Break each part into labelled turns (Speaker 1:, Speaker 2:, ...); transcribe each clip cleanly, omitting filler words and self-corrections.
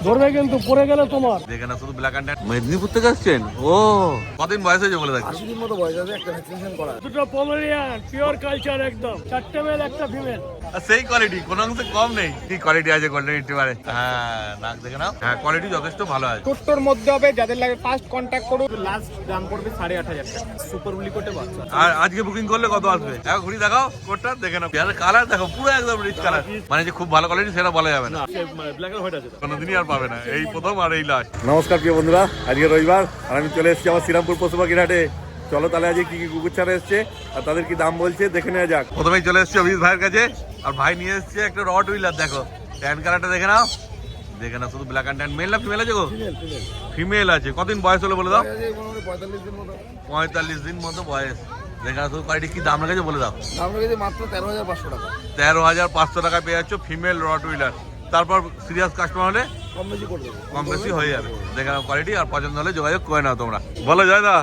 Speaker 1: ধরবে কিন্তু পড়ে গেলে তোমার।
Speaker 2: দেখে না শুধু ব্ল্যাক অ্যান্ড হোয়াইট। মেদিনীপুর থেকে আসছেন? ও কদিন বয়স হয়েছে বলে দেখো?
Speaker 3: 80 দিন মতো বয়স আছে, একটা ভ্যাকসিনেশন করা।
Speaker 1: দুটো পমেরিয়ান পিওর কালচার একদম, 4টে মেল একটা ফিমেল।
Speaker 2: আর সেই কোয়ালিটি কোনো অংশে কম নেই। কি কোয়ালিটি আছে গোল্ডেন রিট্রিভারে। হ্যাঁ নাক দেখে নাও, হ্যাঁ কোয়ালিটি যথেষ্ট ভালো আছে।
Speaker 3: 70 মধ্যে হবে, যাদের লাগে ফার্স্ট কন্টাক্ট করুন। লাস্ট দাম পড়বে 8,500 টাকা। সুপার উলি কোটে বাচ্চা।
Speaker 2: আর আজকে বুকিং করলে কত আসবে? এক ঘুরি দেখাও কোটটা, দেখে নাও। আর কালার দেখো পুরো একদম রিচ কালার, মানে যে খুব ভালো কোয়ালিটি সেটা বলা যাবে না।
Speaker 1: ব্ল্যাক এন্ড হোয়াইট আছে,
Speaker 2: কোনোদিনই আর পাবে না, এই প্রথম আর এই লাস্ট। নমস্কার প্রিয় বন্ধুরা, আজকে রবিবার আর আমি চলে এসেছি আমার শ্রীরামপুর পশু পাখির হাটে। চলো তাহলে আজকে কি কি কুকুর ছাড়া এসছে আর তাদের কি দাম বলছে দেখে নেওয়া যাক। প্রথমেই চলে এসেছি অভিজিৎ ভাইয়ের কাছে, আর ভাই নিয়ে এসছে একটা রট হুইলার। দেখো ট্যান কালারটা দেখে নাও, দেখে নাও শুধু ব্ল্যাক অ্যান্ড ট্যান। মেল না ফিমেল আছে গো? ফিমেল আছে। কদিন বয়স হলো বলে দাও?
Speaker 3: 45 দিন মতো।
Speaker 2: 45 দিন মতো বয়স। দেখে নাও শুধু কোয়ালিটি, কি দাম লেগেছে বলে দাও?
Speaker 3: দাম লেগেছে মাত্র 13,500 টাকা।
Speaker 2: 13,500 টাকায় পেয়ে যাচ্ছ ফিমেল রট হুইলার। তারপর সিরিয়াস কাস্টমার হলে
Speaker 3: কম বেশি করে দেবো।
Speaker 2: কম বেশি হয়ে যাবে। দেখে নাও কোয়ালিটি, আর পছন্দ হলে যোগাযোগ করে নাও তোমরা। বলো জয় দা।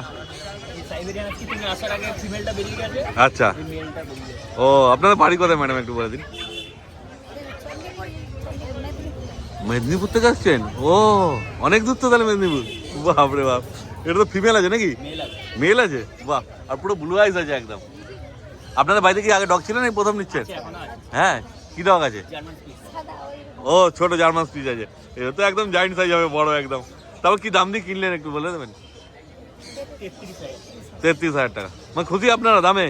Speaker 2: আচ্ছা, ও আপনাদের বাড়ি কোথায় ম্যাডাম একটু বলে দিন? মেদিনীপুর থেকে আসছেন? ও অনেক দূর তো তাহলে মেদিনীপুর। বাপরে বাপ, এটা তো ফিমেল আছে নাকি? মেল আছে, বাহ। আর পুরো ব্লু আইস আছে একদম। আপনাদের বাড়িতে কি আগে ডগ ছিল না প্রথম নিচ্ছেন? হ্যাঁ, কি ডগ আছে? ও ছোট জার্মান স্পিচ আছে। এটা তো একদম জায়েন্ট সাইজ হবে, বড় একদম। তারপর কি দাম দিয়ে কিনলেন একটু বলে দেবেন? 33,000 টাকা। মানে খুশি আপনারা দামে?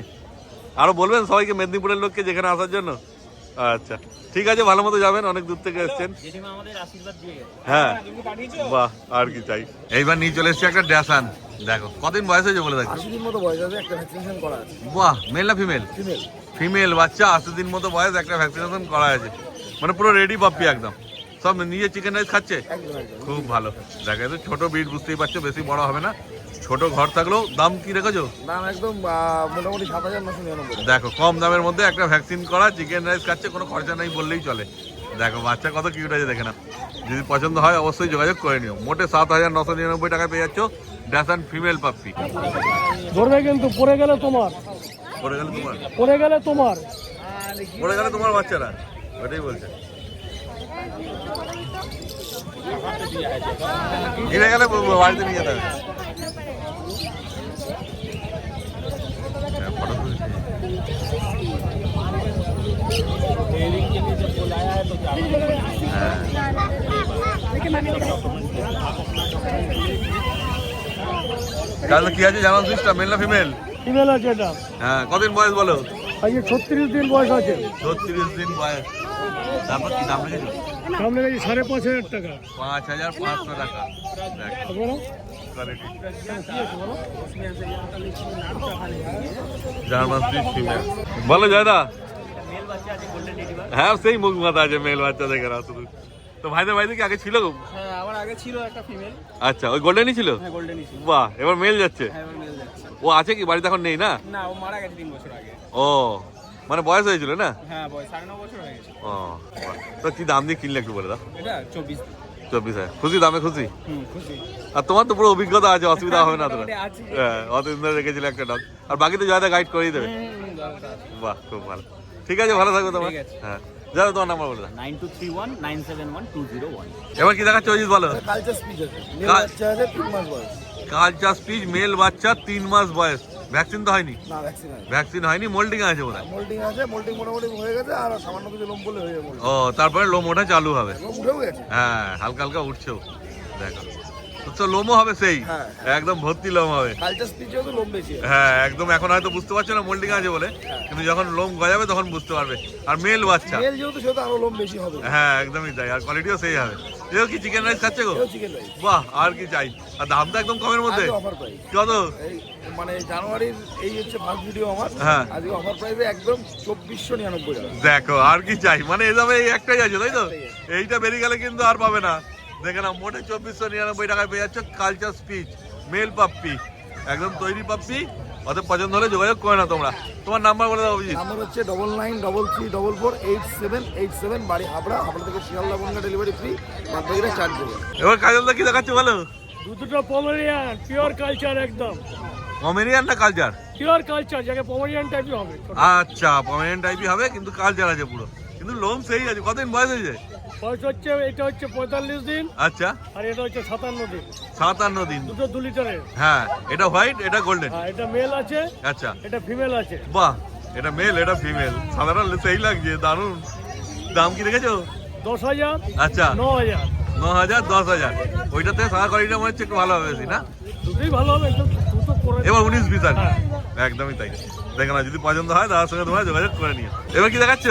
Speaker 2: আরো বলবেন সবাইকে মেদিনীপুরের লোককে যেখানে আসার জন্য। আচ্ছা ঠিক আছে, ভালো মতো যাবেন, অনেক দূর থেকে এসছেন। হ্যাঁ বাহ, আর কি চাই। এইবার নিয়ে চলে এসছি একটা ড্যাসান। দেখো কদিন বয়স হয়েছে বলে দেখো?
Speaker 3: 80 দিন মতো বয়স আছে, একটা ভ্যাকসিনেশন করা আছে।
Speaker 2: বাহ, মেল না ফিমেল?
Speaker 3: ফিমেল।
Speaker 2: ফিমেল বাচ্চা, 80 দিন মতো বয়স, একটা ভ্যাকসিনেশন করা আছে, মানে পুরো রেডি পাপ্পি একদম। সব নিজে চিকেন রাইস খাচ্ছে,
Speaker 3: একদম একদম।
Speaker 2: খুব ভালো। দেখা যাচ্ছে ছোট ব্রিড, বুঝতেই পারছো বেশি বড় হবে না। ছোট ঘর থাকলেও দাম কি রেখেছো?
Speaker 3: দাম একদম মোটামুটি 7,999।
Speaker 2: দেখো কম দামের মধ্যে একটা ভ্যাকসিন করা চিকেন রাইস খাচ্ছে, কোনো খরচা নেই বললেই চলে। দেখো বাচ্চা কত কিউট আছে, দেখে না। যদি পছন্দ হয় অবশ্যই যোগাযোগ করে নিও। মোটে 7,999 টাকায় পেয়ে যাচ্ছ ড্যাসান ফিমেল পাপ্পি।
Speaker 1: ধরবে কিন্তু পড়ে গেলে তোমার।
Speaker 2: পড়ে গেলে তোমার?
Speaker 1: পড়ে গেলে তোমার,
Speaker 2: পড়ে গেলে তোমার বাচ্চারা, ওটাই বলছে। গিরে গেলে বাড়িতে নিয়ে যেতে হবে। তাহলে কি আছে জানান সুইচটা, মেল না ফিমেল?
Speaker 1: ফিমেল আছে এটা।
Speaker 2: হ্যাঁ, কদিন বয়স বলো?
Speaker 1: আজকে 36 দিন বয়স আছে।
Speaker 2: 36 দিন বয়স। তারপর কি দাম রেখেছো?
Speaker 1: দাম লেগেছে 5,500 টাকা।
Speaker 2: 5,500 টাকা। দেখো কোয়ালিটি, জার্মান সুইচ ফিমেল। বলো জয়দা। হ্যাঁ সেই মুখ মাথা আছে, মেল বাচ্চা দেখে না শুধু। তো ভাইদের কি আগে ছিল?
Speaker 3: হ্যাঁ, আমার আগে ছিল একটা ফিমেল।
Speaker 2: আচ্ছা, ওই গোল্ডেনই ছিল?
Speaker 3: হ্যাঁ, গোল্ডেনই ছিল।
Speaker 2: বাহ, এবার মেল যাচ্ছে।
Speaker 3: হ্যাঁ, এবার মেল যাচ্ছে।
Speaker 2: ও আছে কি বাড়িতে এখন? নেই না?
Speaker 3: না, ও মারা গেছে 3 বছর আগে।
Speaker 2: ও মানে বয়স হয়েছিল না?
Speaker 3: হ্যাঁ, বয়স 9.5 বছর হয়ে গেছে।
Speaker 2: ও বাহ। তো কি দাম দিয়ে কিনলে একটু বলে দাও?
Speaker 3: এটা 24।
Speaker 2: 24,000। খুশি দামে খুশি?
Speaker 3: খুশি।
Speaker 2: আর তোমার তো পুরো অভিজ্ঞতা আছে, অসুবিধা হবে না তো?
Speaker 3: মোটামুটি আছে।
Speaker 2: হ্যাঁ, অতদিন ধরে রেখেছিল একটা ডগ। আর বাকি তো জয়দা গাইড করেই দেবে। বাহ, খুব ভালো। ঠিক আছে, ভালো থাকো তোমার।
Speaker 3: ঠিক আছে।
Speaker 2: হ্যাঁ, যাও তোমার নাম্বার বলে দাও।
Speaker 3: 9231971201।
Speaker 2: এবার কি দেখাচ্ছে অজিত বলো?
Speaker 3: কালচার স্পিচ আছে, মেল বাচ্চা আছে, 3 মাস বয়স।
Speaker 2: কালচার স্পিচ মেল বাচ্চা, 3 মাস বয়স। ভ্যাকসিন তো হয়নি?
Speaker 3: না, ভ্যাকসিন আছে।
Speaker 2: ভ্যাকসিন হয়নি, মোল্ডিং আছে বোধহয়।
Speaker 3: মোল্ডিং আছে, মোল্ডিং মোটামুটি হয়ে গেছে, আর সামান্য কিছু লোম বলে হয়ে যাবে।
Speaker 2: ও তারপরে লোম ওঠা চালু হবে?
Speaker 3: লোম উঠেও গেছে।
Speaker 2: হ্যাঁ, হালকা হালকা উঠছেও। দেখো তো লোমও হবে সেই,
Speaker 3: হ্যাঁ।
Speaker 2: একদম ভর্তি লোম হবে।
Speaker 3: কালচার স্পিচেও তো লোম বেশি আছে।
Speaker 2: হ্যাঁ একদম, এখন হয়তো বুঝতে পারছো না মোল্ডিং আছে বলে, কিন্তু যখন লোম গজাবে তখন বুঝতে পারবে। আর মেল বাচ্চা,
Speaker 3: মেল যেহেতু সেহেতু আরো লোম বেশি হবে।
Speaker 2: হ্যাঁ একদমই তাই, আর কোয়ালিটিও সেই হবে। এও কি চিকেন রাইস খাচ্ছে গো?
Speaker 3: এও চিকেন রাইস।
Speaker 2: বাহ, আর কি চাই। আর দামটা একদম কমের মধ্যে।
Speaker 3: আজকে অফার প্রাইস।
Speaker 2: কত?
Speaker 3: এই মানে জানুয়ারির এই হচ্ছে ফার্স্ট ভিডিও আমার।
Speaker 2: হ্যাঁ।
Speaker 3: আজকে অফার প্রাইসে একদম 2499 টাকা।
Speaker 2: দেখো আর কি চাই, মানে এই দামে এই একটাই আছে তাই তো? এইটা বেরিয়ে গেলে কিন্তু আর পাবে না। দেখে না, মোটে 2499 টাকায় পেয়ে যাচ্ছ কালচার স্পিচ মেল পাপ্পি, একদম তৈরি পাপ্পি। ওদের পছন্দ হলে যোগাযোগ করে না তোমরা। তোমার নাম্বার বলে দাও অভিজিৎ।
Speaker 3: নাম্বার হচ্ছে 9933448787, বাড়ি হাবড়া। হাবড়া থেকে শিয়ালদা বনগা ডেলিভারি ফ্রি, বাদবাকিরা চার্জ দেবে।
Speaker 2: এবার কাজলদা কি দেখাচ্ছে বলো?
Speaker 1: দুটো পমেরিয়ান পিওর কালচার একদম।
Speaker 2: পমেরিয়ান না কালচার?
Speaker 1: পিওর কালচার, যাকে পমেরিয়ান টাইপই হবে।
Speaker 2: আচ্ছা, পমেরিয়ান টাইপই হবে কিন্তু কালচার আছে পুরো, কিন্তু লোম সেই আছে। কতদিন বয়স হয়েছে?
Speaker 1: বয়স হচ্ছে এটা হচ্ছে 45 দিন
Speaker 2: আচ্ছা,
Speaker 1: আর এটা হচ্ছে 57 দিন।
Speaker 2: 57 দিন।
Speaker 1: দুটো 2 লিটারের।
Speaker 2: হ্যাঁ, এটা হোয়াইট, এটা গোল্ডেন।
Speaker 1: হ্যাঁ, এটা মেল আছে,
Speaker 2: আচ্ছা,
Speaker 1: এটা ফিমেল আছে।
Speaker 2: বাহ, এটা মেল, এটা ফিমেল, সাধারণ সেই লাগছে, দারুণ। দাম কি রেখেছো?
Speaker 1: 10,000,
Speaker 2: আচ্ছা,
Speaker 1: 9,000।
Speaker 2: 9,000, 10,000। ওইটাতে সাদা কোয়ালিটিটা মনে হচ্ছে একটু ভালো হবে বেশি না?
Speaker 1: দুটোই ভালো হবে, একটু দুটো করে।
Speaker 2: এবার 19-20 আর কি।
Speaker 1: হ্যাঁ।
Speaker 2: একদমই তাই। দেখে না, যদি পছন্দ হয় দাদার সঙ্গে তোমরা যোগাযোগ করে নিও। এবার কি দেখাচ্ছ?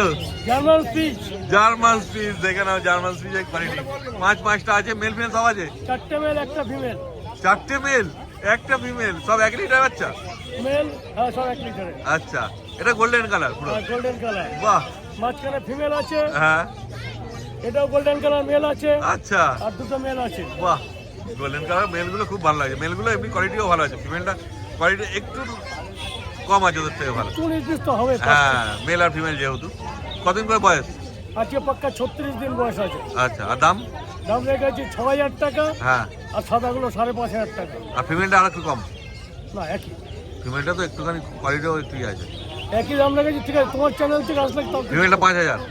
Speaker 1: German speech.
Speaker 2: German speech. দেখে নাও জার্মান স্পিচের কোয়ালিটি। 5টা আছে, মেল ফিমেল সব আছে।
Speaker 1: 4টে মেল, একটা ফিমেল।
Speaker 2: 4টে মেল, একটা ফিমেল, সব 1 লিটার বাচ্চা।
Speaker 1: মেল, হ্যাঁ, সব 1 লিটারের।
Speaker 2: আচ্ছা, এটা গোল্ডেন কালার পুরো।
Speaker 1: আর গোল্ডেন কালার।
Speaker 2: বাহ।
Speaker 1: মাঝখানে ফিমেল আছে,
Speaker 2: হ্যাঁ,
Speaker 1: এটাও গোল্ডেন কালার মেল আছে।
Speaker 2: আচ্ছা,
Speaker 1: আর দুটো মেল আছে।
Speaker 2: বাহ। গোল্ডেন কালার মেলগুলো খুব ভালো লাগে। মেলগুলো এমনি কোয়ালিটিও ভালো আছে, ফিমেলটা কোয়ালিটি একটু কম আছে, ওদের থেকে ভালো।
Speaker 1: 19 দিন তো হবে।
Speaker 2: হ্যাঁ, মেল আর ফিমেল যেহেতু। কতদিন করে বয়স?
Speaker 1: আজকে পাক্কা 36 দিন বয়স আছে।
Speaker 2: আচ্ছা, আর দাম?
Speaker 1: দাম রেখেছি 6,000 টাকা।
Speaker 2: হ্যাঁ,
Speaker 1: আর সাদাগুলো 5,500 টাকা।
Speaker 2: আর ফিমেলটা আর একটু কম।
Speaker 1: না, একই
Speaker 2: ফিমেলটা তো একটুখানি কোয়ালিটিও একটু আছে।
Speaker 1: একই দাম রেখেছি। ঠিক আছে, তোমার চ্যানেল থেকে আসলে তাও
Speaker 2: ফিমেলটা 5,000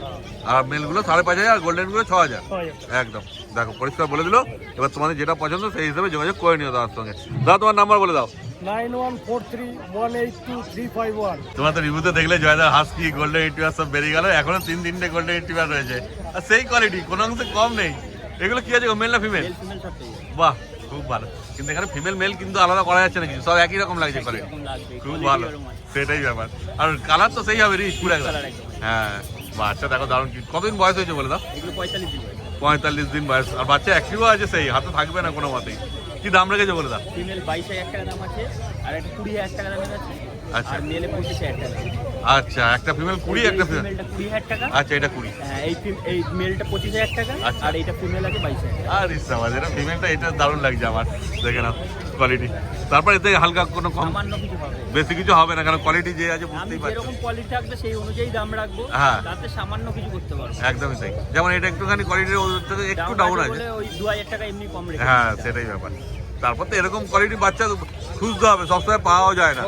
Speaker 2: আর মেলগুলো 5,500 আর গোল্ডেনগুলো 6,000।
Speaker 1: 6,000।
Speaker 2: একদম, দেখো পরিষ্কার বলে দিল। এবার তোমাদের যেটা পছন্দ সেই হিসাবে যোগাযোগ করে নিও দাদার সঙ্গে। দাদা, তোমার নাম্বার বলে দাও।
Speaker 1: 9143182351।
Speaker 2: তোমার তো রিভিউতে দেখলে জয়দা হাস্কি, গোল্ডেন রিট্রিভার সব বেরিয়ে গেল। এখনো 3 গোল্ডেন রিট্রিভার রয়েছে, আর সেই কোয়ালিটি, কোনো অংশে কম নেই। এগুলো কি আছে, মেল না ফিমেল? বাহ, খুব ভালো। কিন্তু এখানে ফিমেল মেল কিন্তু আলাদা করা যাচ্ছে না, কিছু সব একই রকম লাগছে কোয়ালিটি। খুব ভালো, সেটাই ব্যাপার। আর কালার তো সেই হবে, রিচ পুরো একদম। হ্যাঁ, বাচ্চা দেখো দারুণ। কি কতদিন বয়স হয়েছে বলে দাও? 45 দিন বয়স। আর বাচ্চা অ্যাক্টিভও আছে, সেই হাতে থাকবে না কোনো মতেই। কি দাম রেখেছে বলে দাও?
Speaker 4: ফিমেল 22,000 টাকা দাম আছে, আর একটা 20,000 টাকা দামের আছে।
Speaker 2: আচ্ছা,
Speaker 4: আর মেলে 25,000 টাকা।
Speaker 2: আচ্ছা, একটা ফিমেল 20, একটা ফিমেল।
Speaker 4: ফিমেলটা 20,000 টাকা।
Speaker 2: আচ্ছা, এটা 20।
Speaker 4: হ্যাঁ, এই মেলটা 25,000 টাকা।
Speaker 2: আচ্ছা।
Speaker 4: আর এইটা ফিমেল আছে 22,000 টাকা।
Speaker 2: আর ইসলামাবাদ, এটা ফিমেলটা, এটা দারুণ লাগছে আমার। দেখে নাও কোয়ালিটি। তারপর এতে হালকা কোনো কম
Speaker 4: সামান্য কিছু হবে।
Speaker 2: বেশি কিছু হবে না, কারণ কোয়ালিটি যে আছে
Speaker 4: আমি
Speaker 2: বুঝতেই পারছো।
Speaker 4: যেরকম কোয়ালিটি থাকবে সেই অনুযায়ী দাম রাখবো।
Speaker 2: হ্যাঁ।
Speaker 4: তাতে সামান্য কিছু করতে পারবো।
Speaker 2: একদমই তাই। যেমন এটা একটুখানি কোয়ালিটির ওদের থেকে একটু ডাউন আছে।
Speaker 4: বলে ওই 2,000 টাকা এমনি কম রেখে।
Speaker 2: হ্যাঁ, সেটাই ব্যাপার। তারপর তো এরকম কোয়ালিটি বাচ্চা খুঁজতে হবে, সবসময় পাওয়াও যায় না।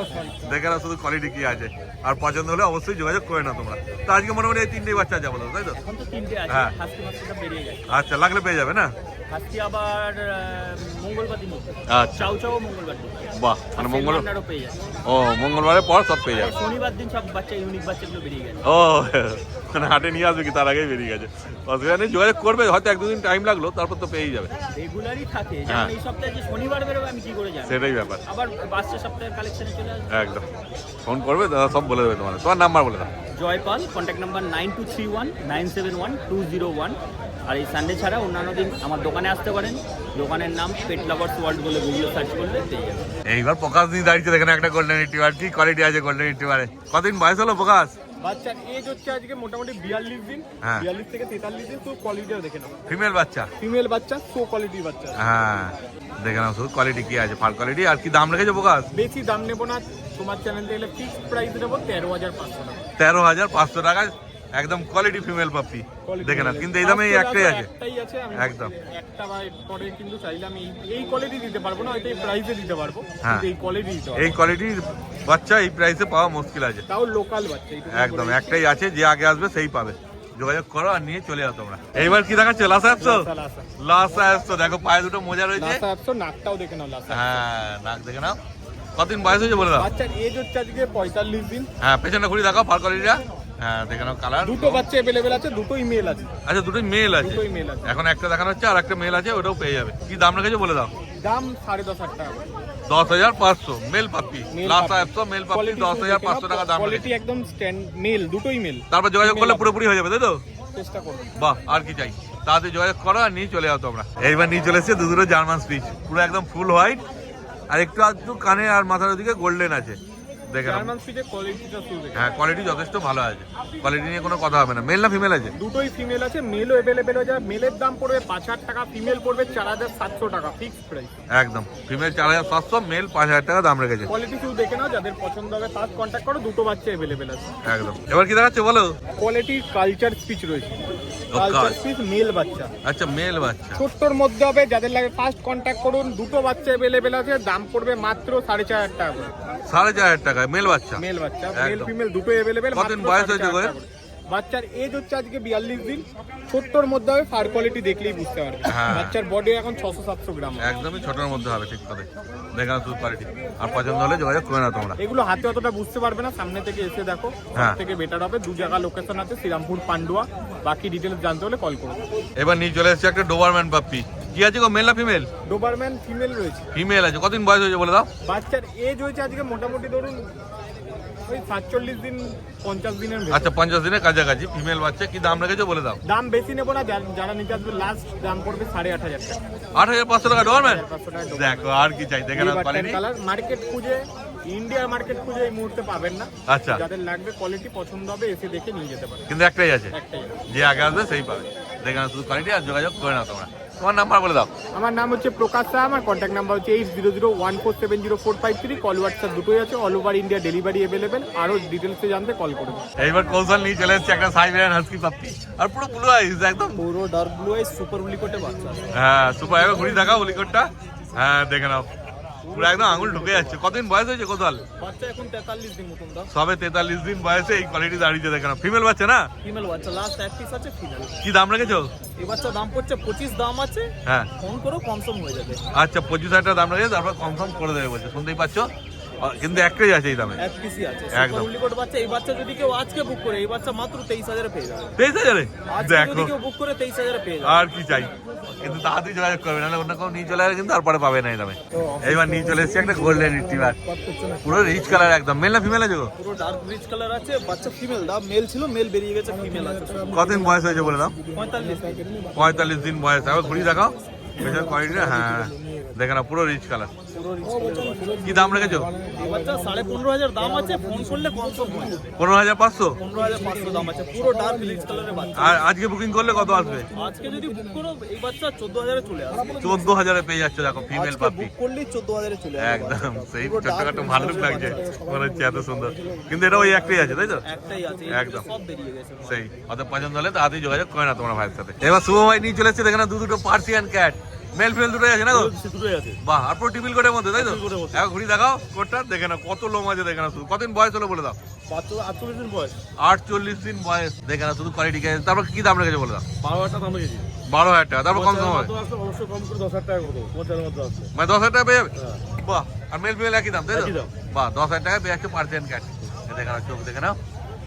Speaker 2: দেখে না শুধু কোয়ালিটি কি আছে। আর পছন্দ হলে অবশ্যই যোগাযোগ করে না তোমরা। তো আজকে মোটামুটি এই 3টেই বাচ্চা যাবো, তাই তো?
Speaker 4: এখন তো 3টে আছে।
Speaker 2: হ্যাঁ।
Speaker 4: হাস্কি মাছটা বেরিয়ে গেছে।
Speaker 2: আচ্ছা, লাগলে পেয়ে যাবে না?
Speaker 4: হাস্কি আবার মঙ্গলবার দিন ঢুকবে।
Speaker 2: আচ্ছা,
Speaker 4: চাউ মঙ্গলবার ঢুকবে।
Speaker 2: বাহ, মানে
Speaker 4: মঙ্গলবারও পেয়ে যাবে।
Speaker 2: ও মঙ্গলবারের পর সব পেয়ে যাবে।
Speaker 4: শনিবার দিন সব বাচ্চা ইউনিক বাচ্চাগুলো বেরিয়ে গেছে।
Speaker 2: ও, মানে হাটে নিয়ে আসবে কি তার আগেই বেরিয়ে গেছে। অসুবিধা নেই, যোগাযোগ করবে। হয়তো 1-2 দিন টাইম লাগলো, তারপর তো পেয়েই যাবে।
Speaker 4: রেগুলারই থাকে।
Speaker 2: হ্যাঁ।
Speaker 4: যেমন এই সপ্তাহে যে শনিবার বেরোবে আমি কি করে জানি?
Speaker 2: সেটাই ব্যাপার।
Speaker 4: আবার বাচ্চা সপ্তাহের কালেকশনে চলে আসবে।
Speaker 2: একদম, ফোন করবে, দাদা সব বলে দেবে তোমার। তোমার নাম্বার বলে দাও।
Speaker 4: Jaipal, contact number 9231971201। আর এই সানডে ছাড়া অন্যান্য দিন আমার দোকানে আসতে পারেন। দোকানের নাম পেট লাভার্স ওয়ার্ল্ড বলে গুগলে সার্চ করলে পেয়ে যাবেন।
Speaker 2: এইবার প্রকাশ নিয়ে দাঁড়িয়েছে, দেখেন একটা গোল্ডেন রিট্রিভার। কি কোয়ালিটি আছে গোল্ডেন রিট্রিভারে? কতদিন বয়স হলো প্রকাশ?
Speaker 3: বাচ্চার এজ হচ্ছে আজকে মোটামুটি 42 দিন।
Speaker 2: হ্যাঁ।
Speaker 3: 42 থেকে 43 দিন। তো কোয়ালিটিও দেখে নাও।
Speaker 2: ফিমেল বাচ্চা?
Speaker 3: ফিমেল বাচ্চা, সো কোয়ালিটির বাচ্চা।
Speaker 2: হ্যাঁ, দেখে নাও শুধু কোয়ালিটি কি আছে, ফার কোয়ালিটি। আর কি দাম রেখেছো প্রকাশ?
Speaker 3: বেশি দাম নেবো না, তোমার চ্যানেল থেকে ফিক্সড প্রাইস দেবো 13,500 টাকা।
Speaker 2: 13,500 টাকায় একদম কোয়ালিটি ফিমেল পাপ্পি। দেখে না, কিন্তু এই দামে এই একটাই আছে।
Speaker 3: একটাই আছে। আমি
Speaker 2: একদম।
Speaker 3: একটা বা পরে কিন্তু চাইলে আমি এই কোয়ালিটি দিতে পারবো না, হয়তো এই প্রাইসে দিতে পারবো।
Speaker 2: হ্যাঁ।
Speaker 3: কিন্তু এই কোয়ালিটি দিতে পারবো।
Speaker 2: এই কোয়ালিটির বাচ্চা এই প্রাইসে পাওয়া মুশকিল আছে।
Speaker 3: তাও লোকাল বাচ্চা এইটুকু
Speaker 2: একদম,
Speaker 3: বলে।
Speaker 2: একটাই আছে, যে আগে আসবে সেই পাবে। যোগাযোগ করো আর নিয়ে চলে যাও তোমরা। এইবার কি দেখাচ্ছ? লাসা অ্যাপসো?
Speaker 3: লাসা।
Speaker 2: লাসা অ্যাপসো, দেখো পায়ে দুটো মোজা রয়েছে।
Speaker 3: লাসা আপসো, নাকটাও দেখে নাও লাসা।
Speaker 2: হ্যাঁ, নাক দেখে নাও। কতদিন বয়স হয়েছে বলে দাও?
Speaker 3: বাচ্চার এজ হচ্ছে আজকে 45 দিন।
Speaker 2: হ্যাঁ, পেছনে ঘুরি দেখাও ফার কোয়ালিটিটা। হ্যাঁ, দেখে নাও কালার।
Speaker 3: দুটো বাচ্চা अवेलेबल আছে, দুটোই মেল আছে।
Speaker 2: আচ্ছা, দুটোই মেল আছে।
Speaker 3: দুটোই মেল আছে।
Speaker 2: এখন একটা দেখানো হচ্ছে, আর একটা মেল আছে, ওটাও পেয়ে যাবে। কি দাম রেখেছো বলে দাও?
Speaker 3: দাম 10,500 টাকা।
Speaker 2: 10,500 male puppy.
Speaker 3: Male
Speaker 2: Lhasa
Speaker 3: puppy.
Speaker 2: Apso male puppy
Speaker 3: quality
Speaker 2: 10,500 টাকা দাম
Speaker 3: কোয়ালিটি
Speaker 2: রেখেছে।
Speaker 3: একদম স্ট্যান্ড মেল, দুটোই মেল।
Speaker 2: তারপর যোগাযোগ করলে
Speaker 3: মেল
Speaker 2: পুরোপুরি হয়ে যাবে, তাই তো?
Speaker 3: চেষ্টা করো।
Speaker 2: বাহ, আর কি চাই? তাড়াতাড়ি যোগাযোগ করো আর নিয়ে চলে যাও তোমরা। এইবার নিয়ে চলে এসেছে দুটো জার্মান স্পিচ, পুরো একদম ফুল হোয়াইট, আর একটু আধটু কানে আর মাথার ওদিকে গোল্ডেন আছে। দেখে নাও।
Speaker 3: জার্মান স্পিচের কোয়ালিটিটা শুরু দেখে।
Speaker 2: হ্যাঁ, কোয়ালিটি যথেষ্ট ভালো আছে। কোয়ালিটি নিয়ে কোনো কথা হবে না। মেল না ফিমেল আছে?
Speaker 3: দুটোই ফিমেল আছে, মেলও अवेलेबल হয়ে যায়। মেলের দাম পড়বে 5,000 টাকা, ফিমেল পড়বে 4,700 টাকা ফিক্সড প্রাইস।
Speaker 2: একদম, ফিমেল 4,700, মেল 5,000 টাকা দাম রেখেছে।
Speaker 3: কোয়ালিটি শুধু দেখে নাও, যাদের পছন্দ হবে তার কন্ট্যাক্ট করো। দুটো বাচ্চা अवेलेबल আছে।
Speaker 2: একদম। এবার কি দেখাচ্ছে বলো?
Speaker 3: কোয়ালিটি কালচার স্পিচ রয়েছে।
Speaker 2: ও,
Speaker 3: কালচার স্পিচ মেল বাচ্চা।
Speaker 2: আচ্ছা, মেল বাচ্চা।
Speaker 3: ছোট্টর মধ্যে হবে, যাদের লাগে ফার্স্ট কন্ট্যাক্ট করুন। দুটো বাচ্চা अवेलेबल আছে, দাম পড়বে মাত্র 4,500 টাকা করে।
Speaker 2: 4,500 টাকায় মেল বাচ্চা।
Speaker 3: মেল বাচ্চা, মেল
Speaker 2: একদম।
Speaker 3: ফিমেল দুটোই अवेलेबल।
Speaker 2: কতদিন বয়স হয়েছে গো?
Speaker 3: বাচ্চার এজ হচ্ছে আজকে 42 দিন। ছোট্টর মধ্যে হবে, ফার কোয়ালিটি দেখলেই বুঝতে পারবে।
Speaker 2: হ্যাঁ।
Speaker 3: বাচ্চার বডি এখন 600-700 গ্রাম হবে।
Speaker 2: একদমই ছোটর মধ্যে হবে, ঠিক কথা। দেখা শুধু কোয়ালিটি, আর পছন্দ হলে যোগাযোগ করে না তোমরা।
Speaker 3: এগুলো হাতে অতটা বুঝতে পারবে না, সামনে থেকে এসে দেখো,
Speaker 2: হ্যাঁ।
Speaker 3: সব থেকে বেটার হবে। দু জায়গা লোকেশন আছে, শ্রীরামপুর, পান্ডুয়া। বাকি ডিটেলস জানতে হলে কল করুন।
Speaker 2: এবার নিয়ে চলে এসেছে একটা ডোবারম্যান পাপ্পি। কি আছে গো, মেল না ফিমেল?
Speaker 3: ডোবারম্যান ফিমেল রয়েছে।
Speaker 2: ফিমেল আছে। কতদিন বয়স হয়েছে বলে দাও?
Speaker 3: বাচ্চার এজ হয়েছে আজকে মোটামুটি ধরুন ওই 47 দিন 50 দিনের ভেতর।
Speaker 2: আচ্ছা, 50 দিনের কাছাকাছি ফিমেল বাচ্চা। কি দাম রেখেছো বলে দাও?
Speaker 3: দাম বেশি নেবো না, যারা নিতে আসবে লাস্ট দাম পড়বে 8,500 টাকা।
Speaker 2: 8,500 টাকা ডোবারম্যান?
Speaker 3: 8,500 টাকা Doberman।
Speaker 2: দেখো আর কি চাই, দেখে না কোয়ালিটি।
Speaker 3: কালার মার্কেট খুঁজে, ইন্ডিয়ার মার্কেট খুঁজে এই মুহূর্তে পাবেন না।
Speaker 2: আচ্ছা।
Speaker 3: যাদের লাগবে, কোয়ালিটি পছন্দ হবে, এসে দেখে নিয়ে যেতে পারেন।
Speaker 2: কিন্তু একটাই আছে,
Speaker 3: একটাই।
Speaker 2: যে আগে আসবে সেই পাবে। দেখে না শুধু কোয়ালিটি, আর যোগাযোগ করে না তোমরা। তোমার নাম্বার বলে দাও।
Speaker 3: আমার নাম হচ্ছে প্রকাশ শাহ, আমার কন্ট্যাক্ট নাম্বার হচ্ছে 8001470453। কল হোয়াটসঅ্যাপ দুটোই আছে, all over India delivery available. আরও ডিটেলসে জানতে কল করুন।
Speaker 2: এইবার কৌশল নিয়ে চলে এসেছে একটা সাইবেরিয়ান হাস্কি পাপ্পি, আর পুরো ব্লু আইস একদম।
Speaker 3: পুরো ডার্ক ব্লু আই সুপার উলিকোটে বাচ্চা।
Speaker 2: হ্যাঁ, সুপার। একবার ঘুরি দেখাও উলিকটটা। হ্যাঁ, দেখে নাও, পুরো একদম আঙুল ঢুকে যাচ্ছে। কতদিন বয়স হয়েছে কোথাল?
Speaker 3: বাচ্চা এখন 43 দিন মতন দাও।
Speaker 2: সবে 43 দিন বয়সে এই কোয়ালিটি দাঁড়িয়েছে, দেখে নাও। ফিমেল বাচ্চা না?
Speaker 3: ফিমেল বাচ্চা, লাস্ট এক পিস আছে ফিমেল।
Speaker 2: কি দাম রেখেছো?
Speaker 3: এই বাচ্চা দাম পড়ছে 25 দাম আছে।
Speaker 2: হ্যাঁ,
Speaker 3: ফোন করো, কনফার্ম হয়ে যাবে।
Speaker 2: আচ্ছা, 25,000 টাকা দাম রেখেছে, তারপর কনফার্ম করে দেবে বলছে। শুনতেই পাচ্ছ, কিন্তু একটাই আছে এই দামে।
Speaker 3: এক পিসই আছে
Speaker 2: একদম।
Speaker 3: সুপার উলিকোট বাচ্চা। এই বাচ্চা যদি কেউ আজকে বুক করে, এই বাচ্চা মাত্র 23,000 এ পেয়ে যাবে।
Speaker 2: 23,000?
Speaker 3: আজকে যদি
Speaker 2: দেখো,
Speaker 3: কেউ বুক করে 23,000 এ পেয়ে যাবে।
Speaker 2: আর কি চাই। কিন্তু তাড়াতাড়ি যোগাযোগ করবে, নাহলে অন্য কেউ নিয়ে চলে আসবে, কিন্তু তারপরে পাবে না এই দামে। এইবার নিয়ে চলে এসেছে একটা গোল্ডেন রিট্রিভার, পুরো রিচ কালার একদম। মেল না ফিমেল আছে গো?
Speaker 3: পুরো ডার্ক রিচ কালার আছে। বাচ্চা ফিমেল দাম, মেল ছিল, মেল বেরিয়ে গেছে, ফিমেল আছে।
Speaker 2: কতদিন বয়স হয়েছে বলে দাও?
Speaker 3: 45
Speaker 2: দিন বয়স। আবার ঘুরি দেখাও পেছনের কোয়ালিটি। হ্যাঁ, দেখে না, পুরো রিচ কালার।
Speaker 3: পুরো রিচ কালার।
Speaker 2: কি দাম রেখেছো?
Speaker 3: এই বাচ্চা 15,500 দাম আছে। ফোন করলে কনফার্ম হয়ে যাবে।
Speaker 2: 15,500?
Speaker 3: 15,500 দাম আছে। পুরো ডার্ক রিচ কালারের বাচ্চা।
Speaker 2: আর আজকে বুকিং করলে কত আসবে?
Speaker 3: আজকে যদি বুক করো, এই বাচ্চা 14,000 এ চলে আসবে।
Speaker 2: 14,000 পেয়ে যাচ্ছে। দেখো, ফিমেল
Speaker 3: আজকে
Speaker 2: পাপি
Speaker 3: বুক করলেই 14,000 এ চলে আসবে।
Speaker 2: একদম। সেই ছোটখাটো ভালো লাগছে, মনে হচ্ছে এত সুন্দর। কিন্তু এটা ওই একটাই আছে, তাই তো?
Speaker 3: একটাই আছে,
Speaker 2: একদম।
Speaker 3: সব বেরিয়ে গেছে।
Speaker 2: সেই অত পছন্দ হলে তাড়াতাড়ি যোগাযোগ করে না তোমার ভাইয়ের সাথে। এবার শুভ ভাই নিয়ে চলে এসেছে, দেখে না, দুটো পার্সিয়ান ক্যাট। মেল ফিমেল দুটোই আছে না গো?
Speaker 1: দুটোই আছে।
Speaker 2: বাহ, আর পুরো টিপিল কোটের মধ্যে, তাই তো?
Speaker 1: টিপিল কোটের মধ্যে।
Speaker 2: এখন ঘুরি দেখাও কোটটা, দেখে না কত লোম আছে, দেখে না শুধু। কতদিন বয়স হলো বলে দাও?
Speaker 1: বাচ্চা 48 দিন বয়স।
Speaker 2: 48 দিন বয়স, দেখে না শুধু কোয়ালিটি। তারপর কি দাম রেখেছে বলে দাও?
Speaker 1: 12,000 টাকা দাম রেখেছি।
Speaker 2: 12,000 টাকা। তারপর কম কম হবে,
Speaker 1: অবশ্যই কম করে 10,000 টাকা করবো। 50,000 মধ্যে আসবে।
Speaker 2: মানে 10,000 টাকা পেয়ে যাবে।
Speaker 1: হ্যাঁ।
Speaker 2: বাহ, আর মেল ফিমেল একই দাম, তাই তো?
Speaker 1: একই দাম।
Speaker 2: বাহ, 10,000 টাকা পেয়ে যাচ্ছে পার্সিয়ান ক্যাট। দেখে না, চোখ দেখে নাও,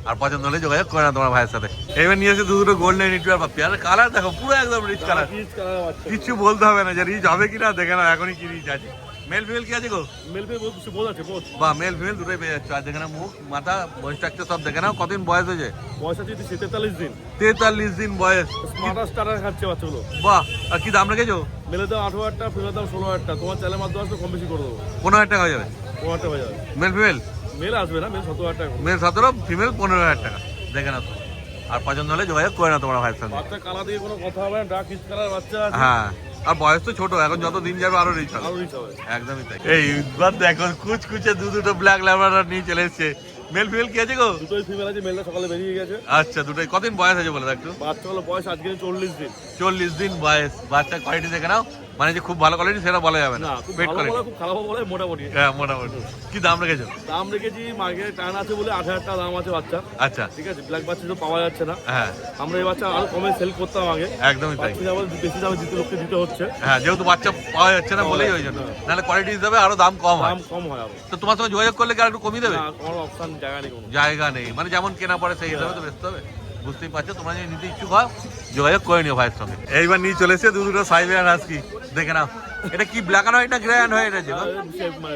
Speaker 2: আর পছন্দ হলে যোগাযোগ করে না তোমার ভাইয়ের সাথে। এবার নিয়ে এসে দুটো গোল্ডেন রিট্রিভার পাপ্পি, আর কালার দেখো পুরো একদম রিচ কালার।
Speaker 1: পিচ কালার বাচ্চা।
Speaker 2: কিছু বলতে হবে না যে রিচ হবে কিনা, দেখে নাও এখনই কি রিচ আছে। মেল ফিমেল কি আছে গো?
Speaker 1: মেল ফিমেল বোধ আছে, বোধ।
Speaker 2: বা মেল ফিমেল দুটোই পেয়ে যাচ্ছে। আর দেখে নাও মুখ, মাথা, বয়স থাকছে সব, দেখে নাও। কতদিন বয়স হয়েছে?
Speaker 1: বয়স আছে 43 দিন।
Speaker 2: 43 দিন বয়স।
Speaker 1: স্মার্টার স্টার্টার খাচ্ছে বাচ্চাগুলো।
Speaker 2: বাহ, আর কি দাম রেখেছো?
Speaker 1: মেলের দাম 18,000 টাকা, ফিমেলের দাম 16,000 টাকা। তোমার চ্যানেলের মাধ্যমে আসলে কম বেশি করে দেবো।
Speaker 2: 15,000 টাকা হয়ে যাবে।
Speaker 1: 15,000 টাকা হয়ে যাবে।
Speaker 2: Male female?
Speaker 1: মেল আসবে না, মেল 17,000 টাকা করবো।
Speaker 2: মেল 17, ফিমেল 15,000 টাকা। দেখে নাও, আর পছন্দ হলে যোগাযোগ করে না তোমার ভাইয়ের সাথে।
Speaker 1: বাচ্চা কালার দিয়ে কোনো কথা হবে না, ডার্ক পিচ কালার বাচ্চা আছে।
Speaker 2: হ্যাঁ, আর বয়স তো ছোট, এখন যত দিন যাবে আরো রিচ হবে।
Speaker 1: আরো রিচ হবে।
Speaker 2: একদমই তাই। এই বার দেখো, কুচকুচে দুটো ব্ল্যাক ল্যাব্রাডর নিয়ে চলে এসেছে। মেল ফিমেল কি আছে গো?
Speaker 1: দুটোই ফিমেল আছে, মেলটা সকালে বেরিয়ে গেছে।
Speaker 2: আচ্ছা, দুটোই। কতদিন বয়স আছে বলে দাও একটু?
Speaker 1: বাচ্চাগুলো বয়স আজকে 40 দিন।
Speaker 2: 40 দিন বয়স। বাচ্চার কোয়ালিটি দেখে নাও, মানে যে খুব ভালো কোয়ালিটি সেটা বলা যাবে না,
Speaker 1: না, খুব
Speaker 2: পেট
Speaker 1: ভালো
Speaker 2: কোয়ালিটি।
Speaker 1: বলে, খুব খারাপ বলে, মোটামুটি।
Speaker 2: হ্যাঁ, মোটামুটি। কি দাম রেখেছো?
Speaker 1: দাম রেখেছি, মার্কেটে টান আছে বলে 8,000 টাকা দাম আছে বাচ্চা।
Speaker 2: আচ্ছা,
Speaker 1: ঠিক আছে, ব্ল্যাক বাচ্চা তো পাওয়া যাচ্ছে না।
Speaker 2: হ্যাঁ,
Speaker 1: আমরা এই বাচ্চা আরো কমে সেল করতাম আগে।
Speaker 2: একদমই তাই।
Speaker 1: বাচ্চা যাবো বেশি দামে দিতে, লোককে দিতে হচ্ছে।
Speaker 2: হ্যাঁ, যেহেতু বাচ্চা পাওয়া যাচ্ছে না বলেই ওই জন্য, নাহলে কোয়ালিটি হিসাবে আরো দাম কম হয়।
Speaker 1: দাম কম হয় আরো।
Speaker 2: তো তোমার সঙ্গে যোগাযোগ করলে কি আর একটু কমিয়ে দেবে?
Speaker 1: না, কোনো অপশন জায়গা নেই কোনো।
Speaker 2: জায়গা নেই, মানে যেমন কেনা পড়ে সেই হিসাবে তো বেচতে হবে। বুঝতেই পারছো, তোমরা যদি নিতে ইচ্ছুক হও যোগাযোগ করে নিও ভাইয়ের সঙ্গে। এইবার নিয়ে চলে এসেছে দুটো সাইবেরিয়ান হাস্কি, দেখে নাও। এটা কি ব্ল্যাক অ্যান্ড হোয়াইট না গ্রে অ্যান্ড হোয়াইট আছে?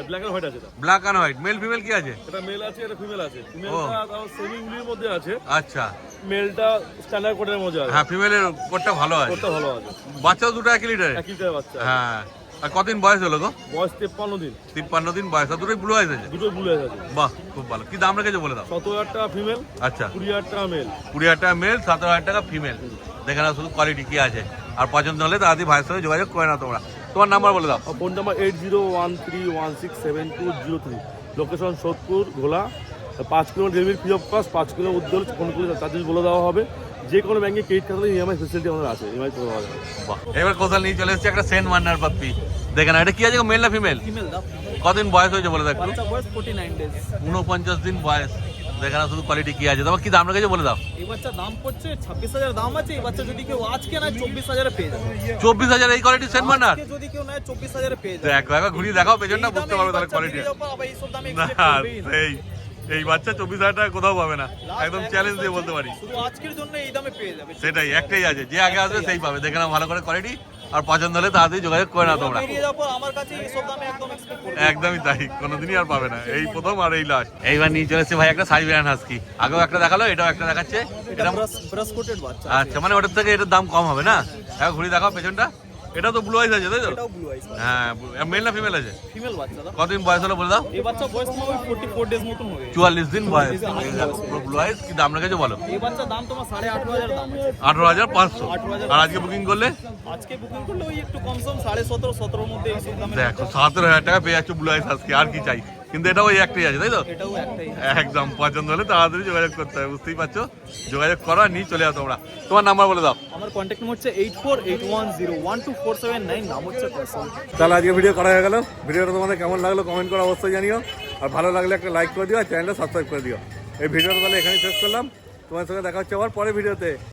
Speaker 1: ব্ল্যাক এন্ড হোয়াইট আছে এটা।
Speaker 2: Black and white. Male female কি আছে?
Speaker 1: এটা মেল আছে, এটা ফিমেল আছে। ফিমেলটা তাও সেমি উলির মধ্যে আছে।
Speaker 2: আচ্ছা,
Speaker 1: মেলটা স্ট্যান্ডার্ড কোটের মধ্যে আছে।
Speaker 2: হ্যাঁ, ফিমেলের কোটটা ভালো আছে।
Speaker 1: কোটটা ভালো আছে।
Speaker 2: বাচ্চাও দুটো একই লিটারে?
Speaker 1: একই টাইপের বাচ্চা।
Speaker 2: হ্যাঁ, আর কতদিন বয়স হলো গো?
Speaker 1: বয়স 53 দিন।
Speaker 2: 53 দিন বয়স। আর দুটোই ব্লু আইস আছে?
Speaker 1: দুটো বুলে আছে।
Speaker 2: বাহ, খুব ভালো। কি দাম রেখেছো বলে দাও?
Speaker 1: 17,000 টাকা ফিমেল,
Speaker 2: আচ্ছা,
Speaker 1: 20,000 টাকা মেল।
Speaker 2: 20,000 টাকা মেল, 17,000 টাকা ফিমেল। দেখে নাও শুধু কোয়ালিটি কি আছে, আর পছন্দ হলে তাড়াতাড়ি ভাইয়ের সঙ্গে যোগাযোগ করে নাও তোমরা। তোমার নাম্বার বলে দাও।
Speaker 1: Phone number 8013167203। লোকেশন সোদপুর ঘোলা। 5 kilo delivery free of cost. 5 kilo উদ্যোগ ফোন করলে চার্জেস বলে দেওয়া হবে। যে কোনো ব্যাংকে ক্রেডিট কার্ডে ইএমআই ফেসিলিটি আমাদের আছে, ইএমআই করে দেওয়া যাবে।
Speaker 2: বাহ, এবার কোথাও নিয়ে চলে এসেছে একটা সেন্ট মান্নার পাপ্পি। দেখে না, এটা কি আছে মেল না ফিমেল?
Speaker 3: ফিমেল দাও।
Speaker 2: কদিন বয়স হয়েছে বলে দাও একটু?
Speaker 3: বাচ্চা বয়স 49 ডেজ।
Speaker 2: 49 দিন বয়স। দেখে নাও শুধু কোয়ালিটি কি আছে। তোমার কি দাম রেখেছে বলে দাও।
Speaker 5: এই বাচ্চা দাম পড়ছে 26,000 দাম আছে। এই বাচ্চা যদি কেউ আজকে নেয় 24,000 পেয়ে যাবে।
Speaker 2: 24,000 এই কোয়ালিটি সেন্ট বার্নার।
Speaker 5: আজকে যদি কেউ নেয় 24,000 পেয়ে যাবে।
Speaker 2: দেখো একবার ঘুরিয়ে দেখাও পেছনটা, বুঝতে পারবে তাহলে কোয়ালিটি।
Speaker 5: আবার এইসব দামে
Speaker 2: না
Speaker 5: expect করবেই না।
Speaker 2: সেই এই বাচ্চা 24,000 টাকা কোথাও পাবে না, একদম চ্যালেঞ্জ দিয়ে বলতে পারি।
Speaker 5: শুধু আজকের জন্য এই দামে পেয়ে যাবে।
Speaker 2: সেটাই একটাই আছে, যে আগে আসবে সেই পাবে। দেখে নাও ভালো করে কোয়ালিটি, আর পছন্দ হলে তাড়াতাড়ি যোগাযোগ করে নাও তোমরা।
Speaker 5: বেরিয়ে যাওয়ার পর আমার কাছে এইসব দামে একদম এক্সপেক্ট করবে।
Speaker 2: একদমই তাই, কোনোদিনই আর পাবে না, এই প্রথম আর এই লাস্ট। এইবার নিয়ে চলে এসেছে ভাই একটা সাইবেরিয়ান হাস্কি। আগেও একটা দেখালো, এটাও একটা দেখাচ্ছে।
Speaker 5: এটা ব্রাশ কোটেড বাচ্চা।
Speaker 2: আচ্ছা, মানে ওটার থেকে এটার দাম কম হবে না? একবার ঘুরিয়ে দেখাও পেছনটা। এটা তো ব্লু আইস আছে তাই তো?
Speaker 5: এটাও ব্লু আইস।
Speaker 2: হ্যাঁ, মেল না ফিমেল আছে?
Speaker 5: ফিমেল বাচ্চা দাও।
Speaker 2: কতদিন বয়স হলো বলে দাও।
Speaker 5: এই বাচ্চা বয়স তোমার 44 ডেজ মতন হয়ে গেছে।
Speaker 2: 44 দিন বয়স। পুরো ব্লু আইস। কি দাম রেখেছো বলো?
Speaker 5: এই বাচ্চা দাম তোমার 18,500 দাম আছে।
Speaker 2: 18,500।
Speaker 5: 18,500
Speaker 2: আর আজকে বুকিং করলে
Speaker 5: আজকে বুকিং করলে ওই একটু কম সম 17.5 17 মধ্যে এইসব দামে
Speaker 2: দেখো 17,000 টাকা পেয়ে যাচ্ছ ব্লু আইস আজকে, আর কি চাই। কিন্তু এটা ওই একটাই আছে তাই তো?
Speaker 5: এটাও একটাই।
Speaker 2: একদম পছন্দ হলে তাড়াতাড়ি যোগাযোগ করতে হবে, বুঝতেই পারছো। যোগাযোগ করো আর নিয়ে চলে যাও তোমরা। তোমার নাম্বার বলে দাও।
Speaker 5: আমার কন্ট্যাক্ট নম্বর হচ্ছে 8481012479, নাম হচ্ছে ফয়সাল।
Speaker 1: তাহলে আজকে ভিডিও করা হয়ে গেল। ভিডিওটা তোমাদের কেমন লাগলো কমেন্ট করে অবশ্যই জানিও, আর ভালো লাগলে একটা লাইক করে দিও, আর চ্যানেলটা সাবস্ক্রাইব করে দিও। এই ভিডিওটা তাহলে এখানেই শেষ করলাম। তোমার সঙ্গে দেখা হচ্ছে আবার পরের ভিডিওতে।